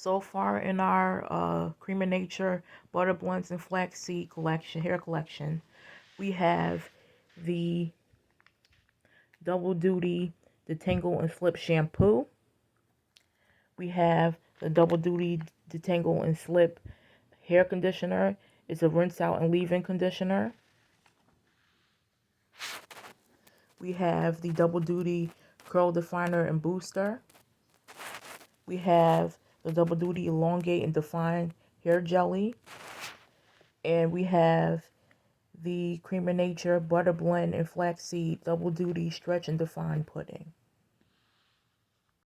So far in our Cream of Nature Butter Blends and Flaxseed collection, hair collection, we have the Double Duty Detangle and Slip Shampoo. We have the Double Duty Detangle and Slip Hair Conditioner. It's a rinse out and leave-in conditioner. We have the Double Duty Curl Definer and Booster. We have the Double Duty Elongate and Define Hair Jelly. And we have the Cream of Nature Butter Blend and Flaxseed Double Duty Stretch and Define Pudding.